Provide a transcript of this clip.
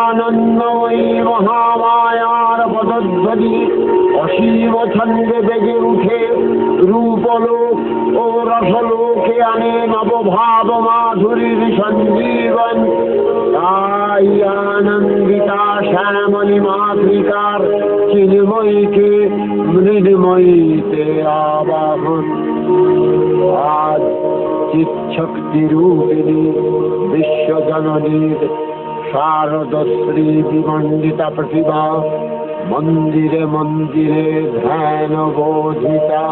আনন্দময়ী মহামায়ার পদধ্বনি অসীম ছন্দে বেজে উঠে রূপলোক ও রসলোকে আনে নবভাব মাধুরীর সঞ্জীবন। তাই আনন্দিতা শ্যামলী মাতৃকার চিন্ময়ীকে মৃন্ময়ীতে আবাহন। আজ চিৎশক্তি রূপিণী বিশ্বজননীর শারদশ্রী বিমণ্ডিতা প্রতিভা মন্দিরে মন্দিরে ধ্যান বোধিতা।